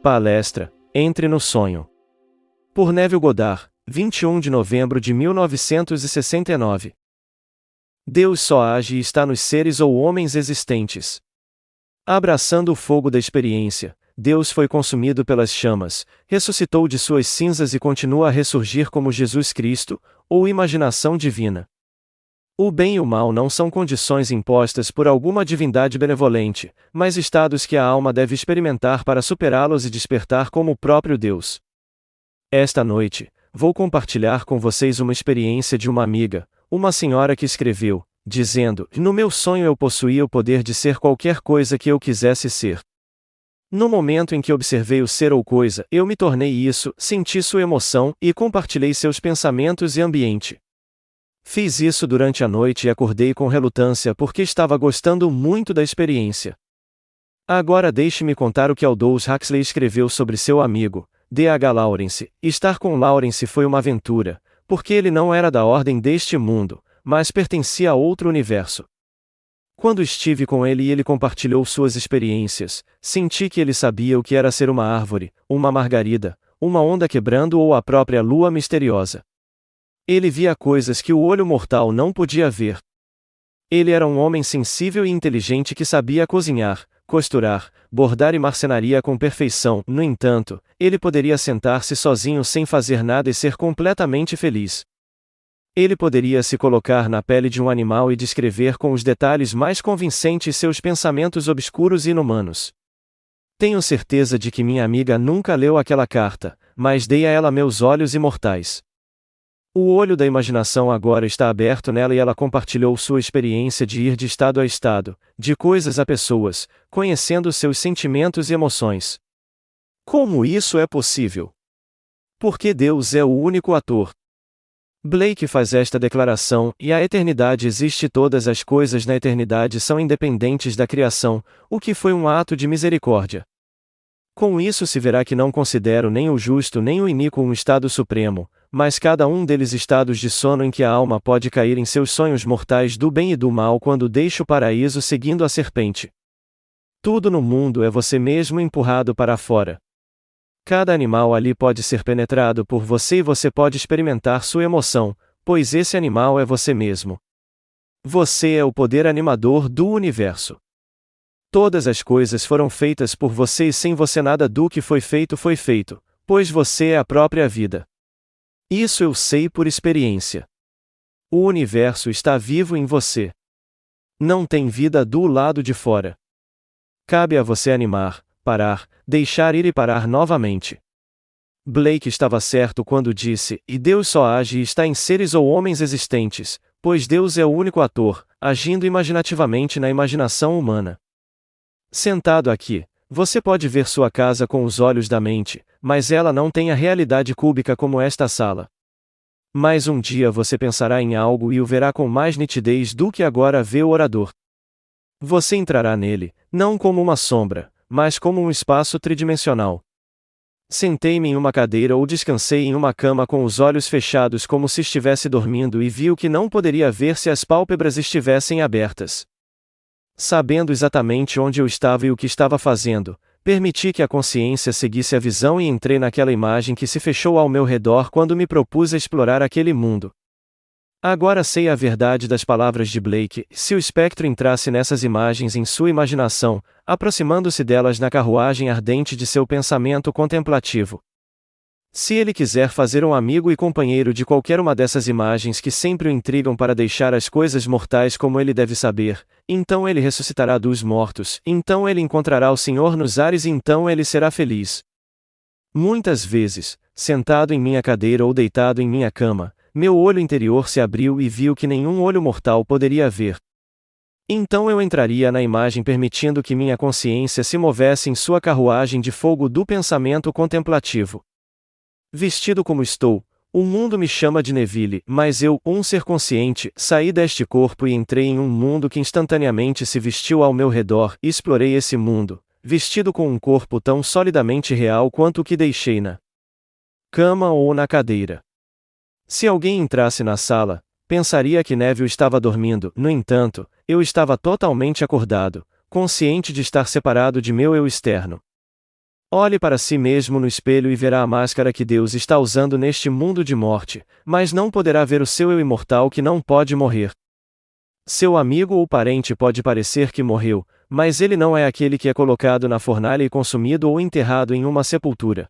Palestra: Entre no Sonho. Por Neville Goddard, 21 de novembro de 1969. Deus só age e está nos seres ou homens existentes. Abraçando o fogo da experiência, Deus foi consumido pelas chamas, ressuscitou de suas cinzas e continua a ressurgir como Jesus Cristo, ou imaginação divina. O bem e o mal não são condições impostas por alguma divindade benevolente, mas estados que a alma deve experimentar para superá-los e despertar como o próprio Deus. Esta noite, vou compartilhar com vocês uma experiência de uma amiga, uma senhora que escreveu, dizendo: "No meu sonho eu possuía o poder de ser qualquer coisa que eu quisesse ser. No momento em que observei o ser ou coisa, eu me tornei isso, senti sua emoção e compartilhei seus pensamentos e ambiente. Fiz isso durante a noite e acordei com relutância porque estava gostando muito da experiência." Agora deixe-me contar o que Aldous Huxley escreveu sobre seu amigo, D.H. Lawrence. Estar com Lawrence foi uma aventura, porque ele não era da ordem deste mundo, mas pertencia a outro universo. Quando estive com ele e ele compartilhou suas experiências, senti que ele sabia o que era ser uma árvore, uma margarida, uma onda quebrando ou a própria lua misteriosa. Ele via coisas que o olho mortal não podia ver. Ele era um homem sensível e inteligente que sabia cozinhar, costurar, bordar e marcenaria com perfeição. No entanto, ele poderia sentar-se sozinho sem fazer nada e ser completamente feliz. Ele poderia se colocar na pele de um animal e descrever com os detalhes mais convincentes seus pensamentos obscuros e inumanos. Tenho certeza de que minha amiga nunca leu aquela carta, mas dei a ela meus olhos imortais. O olho da imaginação agora está aberto nela e ela compartilhou sua experiência de ir de estado a estado, de coisas a pessoas, conhecendo seus sentimentos e emoções. Como isso é possível? Porque Deus é o único ator. Blake faz esta declaração: "E a eternidade existe, todas as coisas na eternidade são independentes da criação, o que foi um ato de misericórdia. Com isso se verá que não considero nem o justo nem o iníquo um estado supremo, mas cada um deles estados de sono em que a alma pode cair em seus sonhos mortais do bem e do mal quando deixa o paraíso seguindo a serpente. Tudo no mundo é você mesmo empurrado para fora. Cada animal ali pode ser penetrado por você e você pode experimentar sua emoção, pois esse animal é você mesmo. Você é o poder animador do universo. Todas as coisas foram feitas por você e sem você nada do que foi feito, pois você é a própria vida. Isso eu sei por experiência. O universo está vivo em você. Não tem vida do lado de fora. Cabe a você animar, parar, deixar ir e parar novamente." Blake estava certo quando disse: "E Deus só age e está em seres ou homens existentes, pois Deus é o único ator, agindo imaginativamente na imaginação humana." Sentado aqui, você pode ver sua casa com os olhos da mente, mas ela não tem a realidade cúbica como esta sala. Mas um dia você pensará em algo e o verá com mais nitidez do que agora vê o orador. Você entrará nele, não como uma sombra, mas como um espaço tridimensional. Sentei-me em uma cadeira ou descansei em uma cama com os olhos fechados como se estivesse dormindo e vi o que não poderia ver se as pálpebras estivessem abertas. Sabendo exatamente onde eu estava e o que estava fazendo, permiti que a consciência seguisse a visão e entrei naquela imagem que se fechou ao meu redor quando me propus a explorar aquele mundo. Agora sei a verdade das palavras de Blake: se o espectro entrasse nessas imagens em sua imaginação, aproximando-se delas na carruagem ardente de seu pensamento contemplativo. Se ele quiser fazer um amigo e companheiro de qualquer uma dessas imagens que sempre o intrigam para deixar as coisas mortais como ele deve saber, então ele ressuscitará dos mortos, então ele encontrará o Senhor nos ares e então ele será feliz. Muitas vezes, sentado em minha cadeira ou deitado em minha cama, meu olho interior se abriu e vi o que nenhum olho mortal poderia ver. Então eu entraria na imagem permitindo que minha consciência se movesse em sua carruagem de fogo do pensamento contemplativo. Vestido como estou, o mundo me chama de Neville, mas eu, um ser consciente, saí deste corpo e entrei em um mundo que instantaneamente se vestiu ao meu redor e explorei esse mundo, vestido com um corpo tão solidamente real quanto o que deixei na cama ou na cadeira. Se alguém entrasse na sala, pensaria que Neville estava dormindo. No entanto, eu estava totalmente acordado, consciente de estar separado de meu eu externo. Olhe para si mesmo no espelho e verá a máscara que Deus está usando neste mundo de morte, mas não poderá ver o seu eu imortal que não pode morrer. Seu amigo ou parente pode parecer que morreu, mas ele não é aquele que é colocado na fornalha e consumido ou enterrado em uma sepultura.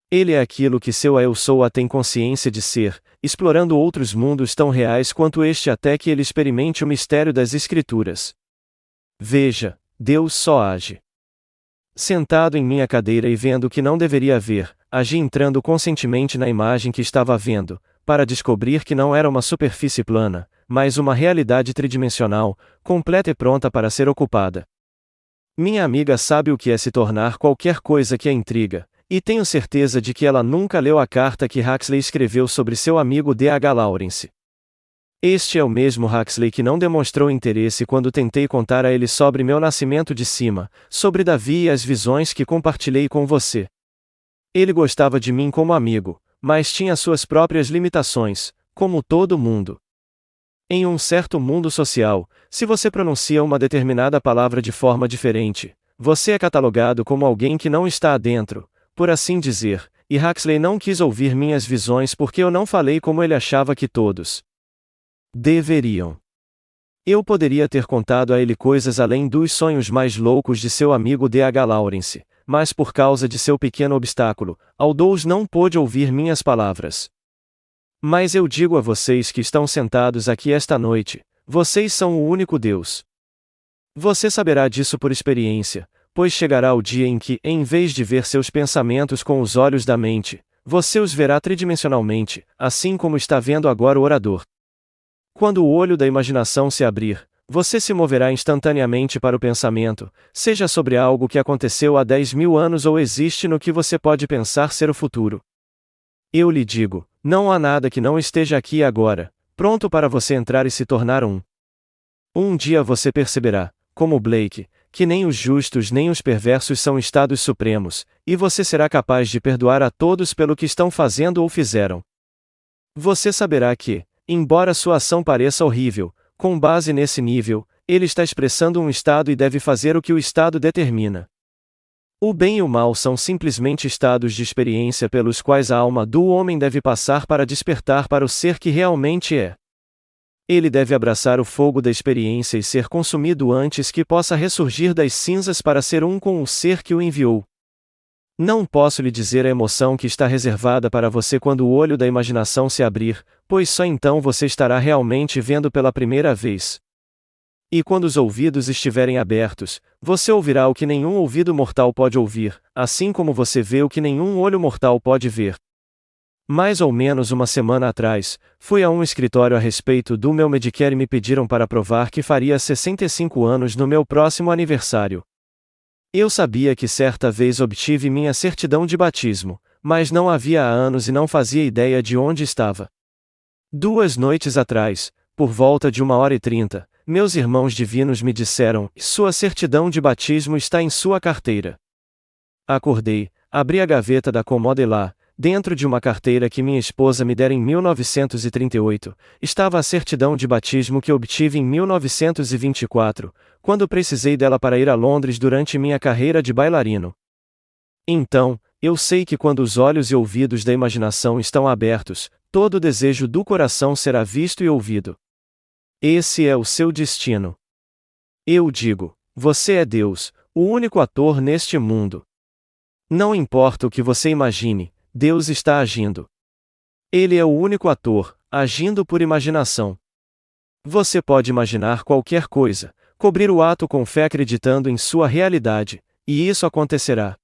Ele é aquilo que seu eu soa tem consciência de ser, explorando outros mundos tão reais quanto este até que ele experimente o mistério das Escrituras. Veja, Deus só age. Sentado em minha cadeira e vendo o que não deveria ver, agi entrando conscientemente na imagem que estava vendo, para descobrir que não era uma superfície plana, mas uma realidade tridimensional, completa e pronta para ser ocupada. Minha amiga sabe o que é se tornar qualquer coisa que a intriga, e tenho certeza de que ela nunca leu a carta que Huxley escreveu sobre seu amigo D.H. Lawrence. Este é o mesmo Huxley que não demonstrou interesse quando tentei contar a ele sobre meu nascimento de cima, sobre Davi e as visões que compartilhei com você. Ele gostava de mim como amigo, mas tinha suas próprias limitações, como todo mundo. Em um certo mundo social, se você pronuncia uma determinada palavra de forma diferente, você é catalogado como alguém que não está adentro, por assim dizer, e Huxley não quis ouvir minhas visões porque eu não falei como ele achava que todos deveriam. Eu poderia ter contado a ele coisas além dos sonhos mais loucos de seu amigo D.H. Lawrence, mas por causa de seu pequeno obstáculo, Aldous não pôde ouvir minhas palavras. Mas eu digo a vocês que estão sentados aqui esta noite, vocês são o único Deus. Você saberá disso por experiência, pois chegará o dia em que, em vez de ver seus pensamentos com os olhos da mente, você os verá tridimensionalmente, assim como está vendo agora o orador. Quando o olho da imaginação se abrir, você se moverá instantaneamente para o pensamento, seja sobre algo que aconteceu há 10.000 anos ou existe no que você pode pensar ser o futuro. Eu lhe digo, não há nada que não esteja aqui agora, pronto para você entrar e se tornar um. Um dia você perceberá, como Blake, que nem os justos nem os perversos são estados supremos, e você será capaz de perdoar a todos pelo que estão fazendo ou fizeram. Você saberá que, embora sua ação pareça horrível, com base nesse nível, ele está expressando um estado e deve fazer o que o estado determina. O bem e o mal são simplesmente estados de experiência pelos quais a alma do homem deve passar para despertar para o ser que realmente é. Ele deve abraçar o fogo da experiência e ser consumido antes que possa ressurgir das cinzas para ser um com o ser que o enviou. Não posso lhe dizer a emoção que está reservada para você quando o olho da imaginação se abrir, pois só então você estará realmente vendo pela primeira vez. E quando os ouvidos estiverem abertos, você ouvirá o que nenhum ouvido mortal pode ouvir, assim como você vê o que nenhum olho mortal pode ver. Mais ou menos uma semana atrás, fui a um escritório a respeito do meu Medicare e me pediram para provar que faria 65 anos no meu próximo aniversário. Eu sabia que certa vez obtive minha certidão de batismo, mas não havia há anos e não fazia ideia de onde estava. 2 noites atrás, por volta de 1h30, meus irmãos divinos me disseram: sua certidão de batismo está em sua carteira. Acordei, abri a gaveta da cômoda e lá, dentro de uma carteira que minha esposa me dera em 1938, estava a certidão de batismo que obtive em 1924, quando precisei dela para ir a Londres durante minha carreira de bailarino. Então, eu sei que quando os olhos e ouvidos da imaginação estão abertos, todo o desejo do coração será visto e ouvido. Esse é o seu destino. Eu digo, você é Deus, o único ator neste mundo. Não importa o que você imagine, Deus está agindo. Ele é o único ator, agindo por imaginação. Você pode imaginar qualquer coisa, cobrir o ato com fé acreditando em sua realidade, e isso acontecerá.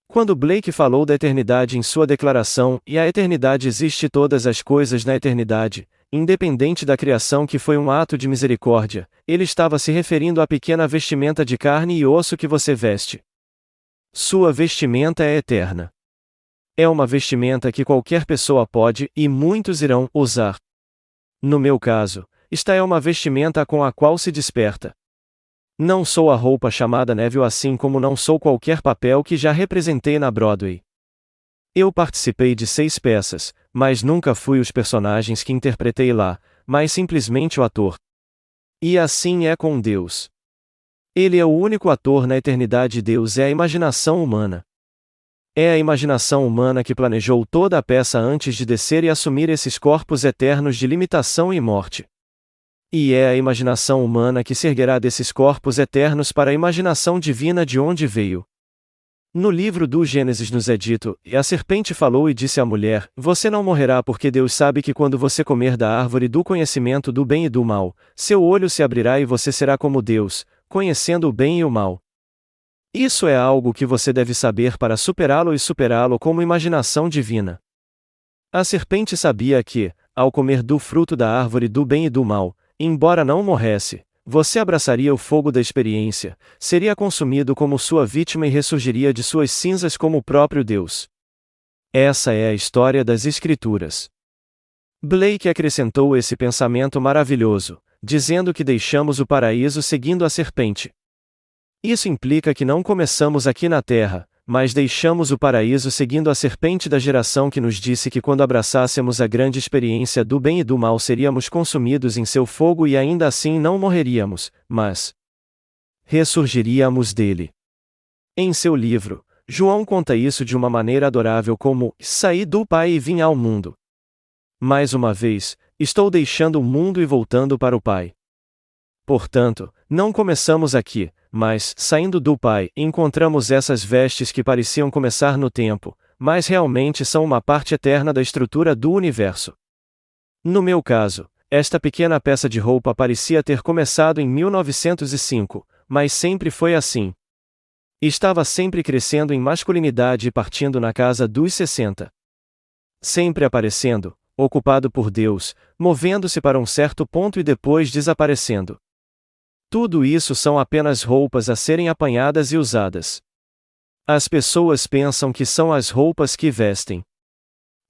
Quando Blake falou da eternidade em sua declaração, e a eternidade existe todas as coisas na eternidade, independente da criação que foi um ato de misericórdia, ele estava se referindo à pequena vestimenta de carne e osso que você veste. Sua vestimenta é eterna. É uma vestimenta que qualquer pessoa pode, e muitos irão, usar. No meu caso, esta é uma vestimenta com a qual se desperta. Não sou a roupa chamada Neville assim como não sou qualquer papel que já representei na Broadway. Eu participei de 6 peças, mas nunca fui os personagens que interpretei lá, mas simplesmente o ator. E assim é com Deus. Ele é o único ator na eternidade e Deus é a imaginação humana. É a imaginação humana que planejou toda a peça antes de descer e assumir esses corpos eternos de limitação e morte. E é a imaginação humana que se erguerá desses corpos eternos para a imaginação divina de onde veio. No livro do Gênesis nos é dito: "E a serpente falou e disse à mulher: Você não morrerá, porque Deus sabe que quando você comer da árvore do conhecimento do bem e do mal, seu olho se abrirá e você será como Deus, conhecendo o bem e o mal." Isso é algo que você deve saber para superá-lo e superá-lo como imaginação divina. A serpente sabia que, ao comer do fruto da árvore do bem e do mal, embora não morresse, você abraçaria o fogo da experiência, seria consumido como sua vítima e ressurgiria de suas cinzas como o próprio Deus. Essa é a história das Escrituras. Blake acrescentou esse pensamento maravilhoso, dizendo que deixamos o paraíso seguindo a serpente. Isso implica que não começamos aqui na Terra, mas deixamos o paraíso seguindo a serpente da geração que nos disse que quando abraçássemos a grande experiência do bem e do mal seríamos consumidos em seu fogo e ainda assim não morreríamos, mas ressurgiríamos dele. Em seu livro, João conta isso de uma maneira adorável como: "Saí do Pai e vim ao mundo. Mais uma vez, estou deixando o mundo e voltando para o Pai." Portanto, não começamos aqui, mas, saindo do Pai, encontramos essas vestes que pareciam começar no tempo, mas realmente são uma parte eterna da estrutura do universo. No meu caso, esta pequena peça de roupa parecia ter começado em 1905, mas sempre foi assim. Estava sempre crescendo em masculinidade e partindo na casa dos 60. Sempre aparecendo, ocupado por Deus, movendo-se para um certo ponto e depois desaparecendo. Tudo isso são apenas roupas a serem apanhadas e usadas. As pessoas pensam que são as roupas que vestem.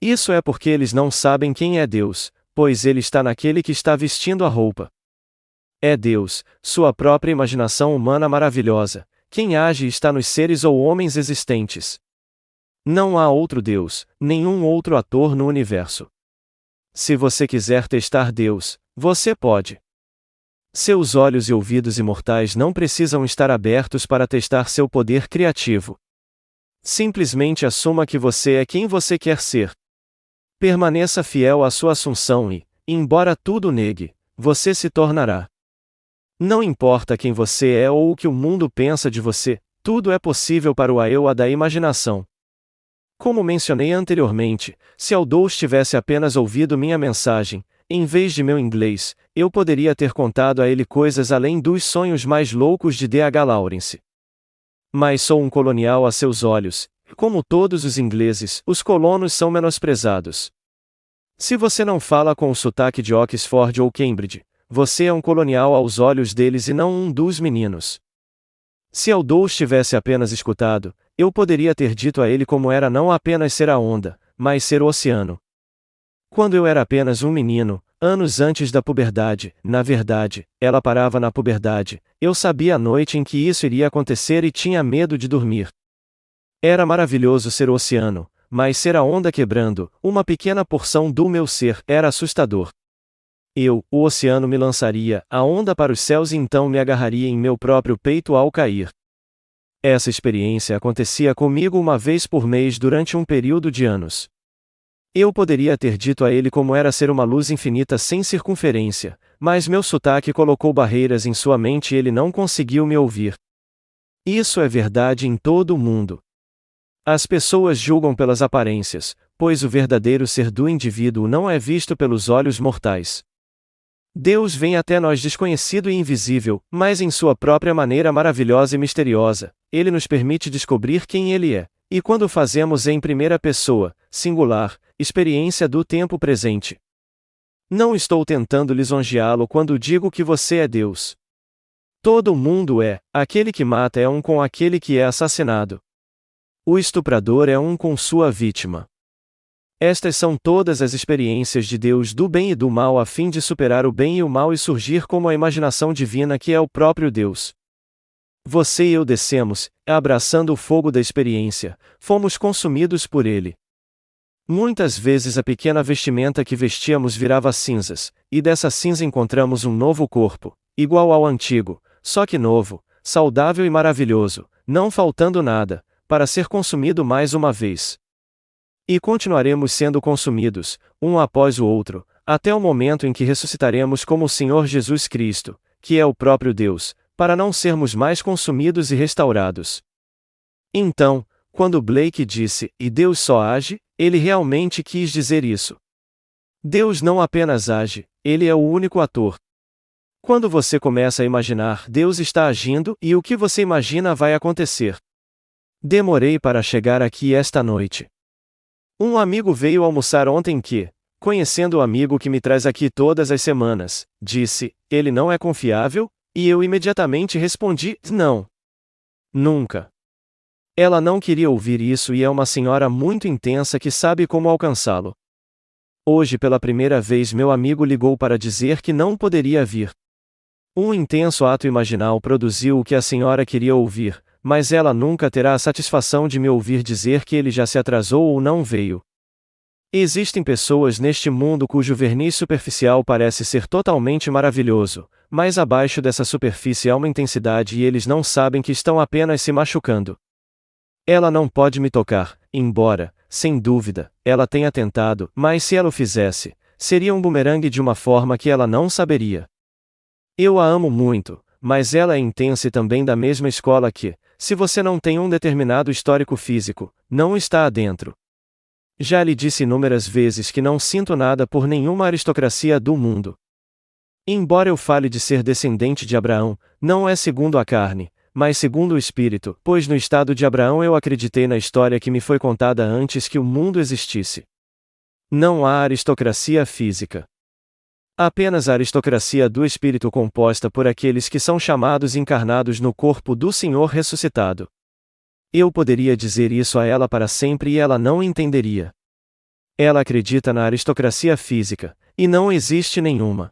Isso é porque eles não sabem quem é Deus, pois Ele está naquele que está vestindo a roupa. É Deus, sua própria imaginação humana maravilhosa, quem age e está nos seres ou homens existentes. Não há outro Deus, nenhum outro ator no universo. Se você quiser testar Deus, você pode. Seus olhos e ouvidos imortais não precisam estar abertos para testar seu poder criativo. Simplesmente assuma que você é quem você quer ser. Permaneça fiel à sua assunção e, embora tudo negue, você se tornará. Não importa quem você é ou o que o mundo pensa de você, tudo é possível para o eu da imaginação. Como mencionei anteriormente, se Aldous tivesse apenas ouvido minha mensagem, em vez de meu inglês, eu poderia ter contado a ele coisas além dos sonhos mais loucos de D.H. Lawrence. Mas sou um colonial a seus olhos, como todos os ingleses, os colonos são menosprezados. Se você não fala com o sotaque de Oxford ou Cambridge, você é um colonial aos olhos deles e não um dos meninos. Se Aldous tivesse apenas escutado, eu poderia ter dito a ele como era não apenas ser a onda, mas ser o oceano. Quando eu era apenas um menino, anos antes da puberdade, na verdade, ela parava na puberdade, eu sabia a noite em que isso iria acontecer e tinha medo de dormir. Era maravilhoso ser o oceano, mas ser a onda quebrando, uma pequena porção do meu ser, era assustador. Eu, o oceano me lançaria, a onda para os céus e então me agarraria em meu próprio peito ao cair. Essa experiência acontecia comigo uma vez por mês durante um período de anos. Eu poderia ter dito a ele como era ser uma luz infinita sem circunferência, mas meu sotaque colocou barreiras em sua mente e ele não conseguiu me ouvir. Isso é verdade em todo o mundo. As pessoas julgam pelas aparências, pois o verdadeiro ser do indivíduo não é visto pelos olhos mortais. Deus vem até nós desconhecido e invisível, mas em sua própria maneira maravilhosa e misteriosa, Ele nos permite descobrir quem Ele é, e quando fazemos em primeira pessoa, singular, experiência do tempo presente. Não estou tentando lisonjeá-lo quando digo que você é Deus. Todo mundo é, aquele que mata é um com aquele que é assassinado. O estuprador é um com sua vítima. Estas são todas as experiências de Deus do bem e do mal a fim de superar o bem e o mal e surgir como a imaginação divina que é o próprio Deus. Você e eu descemos, abraçando o fogo da experiência, fomos consumidos por ele. Muitas vezes a pequena vestimenta que vestíamos virava cinzas, e dessa cinza encontramos um novo corpo, igual ao antigo, só que novo, saudável e maravilhoso, não faltando nada, para ser consumido mais uma vez. E continuaremos sendo consumidos, um após o outro, até o momento em que ressuscitaremos como o Senhor Jesus Cristo, que é o próprio Deus, para não sermos mais consumidos e restaurados. Então, quando Blake disse, e Deus só age, ele realmente quis dizer isso. Deus não apenas age, ele é o único ator. Quando você começa a imaginar, Deus está agindo e o que você imagina vai acontecer. Demorei para chegar aqui esta noite. Um amigo veio almoçar ontem que, conhecendo o amigo que me traz aqui todas as semanas, disse, ele não é confiável? E eu imediatamente respondi, não. Nunca. Ela não queria ouvir isso e é uma senhora muito intensa que sabe como alcançá-lo. Hoje pela primeira vez meu amigo ligou para dizer que não poderia vir. Um intenso ato imaginal produziu o que a senhora queria ouvir, mas ela nunca terá a satisfação de me ouvir dizer que ele já se atrasou ou não veio. Existem pessoas neste mundo cujo verniz superficial parece ser totalmente maravilhoso, mas abaixo dessa superfície há uma intensidade e eles não sabem que estão apenas se machucando. Ela não pode me tocar, embora, sem dúvida, ela tenha tentado, mas se ela o fizesse, seria um bumerangue de uma forma que ela não saberia. Eu a amo muito, mas ela é intensa e também da mesma escola que, se você não tem um determinado histórico físico, não está adentro. Já lhe disse inúmeras vezes que não sinto nada por nenhuma aristocracia do mundo. Embora eu fale de ser descendente de Abraão, não é segundo a carne, mas segundo o Espírito, pois no estado de Abraão eu acreditei na história que me foi contada antes que o mundo existisse. Não há aristocracia física. Apenas a aristocracia do Espírito composta por aqueles que são chamados encarnados no corpo do Senhor ressuscitado. Eu poderia dizer isso a ela para sempre e ela não entenderia. Ela acredita na aristocracia física, e não existe nenhuma.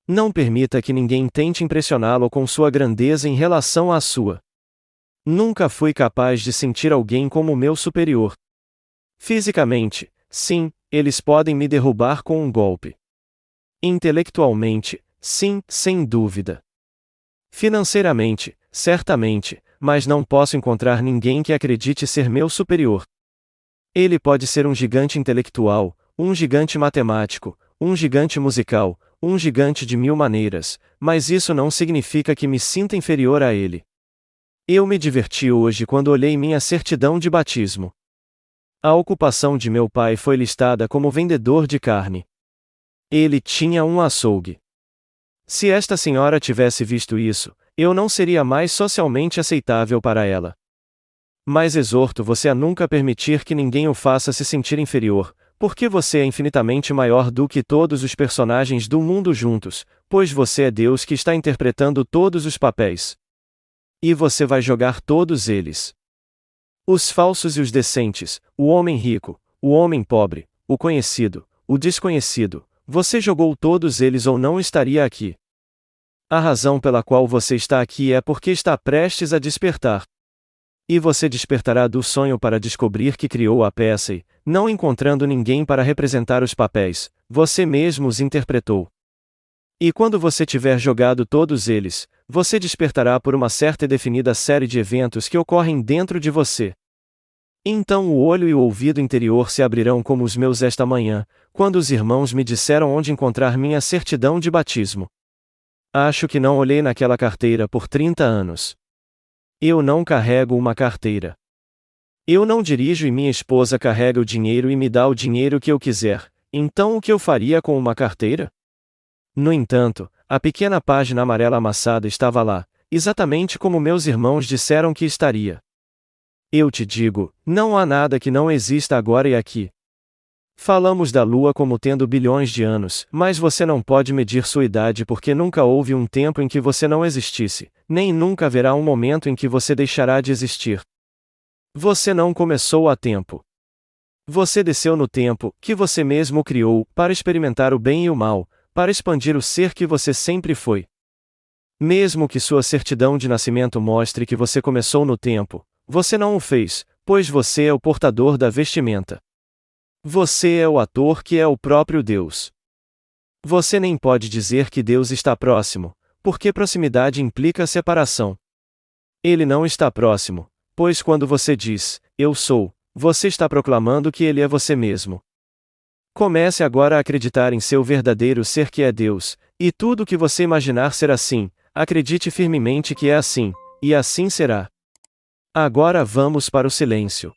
Não permita que ninguém tente impressioná-lo com sua grandeza em relação à sua. Nunca fui capaz de sentir alguém como meu superior. Fisicamente, sim, eles podem me derrubar com um golpe. Intelectualmente, sim, sem dúvida. Financeiramente, certamente, mas não posso encontrar ninguém que acredite ser meu superior. Ele pode ser um gigante intelectual, um gigante matemático, um gigante musical, um gigante de mil maneiras, mas isso não significa que me sinta inferior a ele. Eu me diverti hoje quando olhei minha certidão de batismo. A ocupação de meu pai foi listada como vendedor de carne. Ele tinha um açougue. Se esta senhora tivesse visto isso, eu não seria mais socialmente aceitável para ela. Mas exorto você a nunca permitir que ninguém o faça se sentir inferior, porque você é infinitamente maior do que todos os personagens do mundo juntos, pois você é Deus que está interpretando todos os papéis. E você vai jogar todos eles. Os falsos e os decentes, o homem rico, o homem pobre, o conhecido, o desconhecido, você jogou todos eles ou não estaria aqui. A razão pela qual você está aqui é porque está prestes a despertar. E você despertará do sonho para descobrir que criou a peça e, não encontrando ninguém para representar os papéis, você mesmo os interpretou. E quando você tiver jogado todos eles, você despertará por uma certa e definida série de eventos que ocorrem dentro de você. Então o olho e o ouvido interior se abrirão como os meus esta manhã, quando os irmãos me disseram onde encontrar minha certidão de batismo. Acho que não olhei naquela carteira por 30 anos. Eu não carrego uma carteira. Eu não dirijo e minha esposa carrega o dinheiro e me dá o dinheiro que eu quiser, então o que eu faria com uma carteira? No entanto, a pequena página amarela amassada estava lá, exatamente como meus irmãos disseram que estaria. Eu te digo, não há nada que não exista agora e aqui. Falamos da Lua como tendo bilhões de anos, mas você não pode medir sua idade porque nunca houve um tempo em que você não existisse, nem nunca haverá um momento em que você deixará de existir. Você não começou a tempo. Você desceu no tempo, que você mesmo criou, para experimentar o bem e o mal, para expandir o ser que você sempre foi. Mesmo que sua certidão de nascimento mostre que você começou no tempo, você não o fez, pois você é o portador da vestimenta. Você é o ator que é o próprio Deus. Você nem pode dizer que Deus está próximo, porque proximidade implica separação. Ele não está próximo, Pois quando você diz, eu sou, você está proclamando que ele é você mesmo. Comece agora a acreditar em seu verdadeiro ser que é Deus, e tudo que você imaginar ser assim, acredite firmemente que é assim, e assim será. Agora vamos para o silêncio.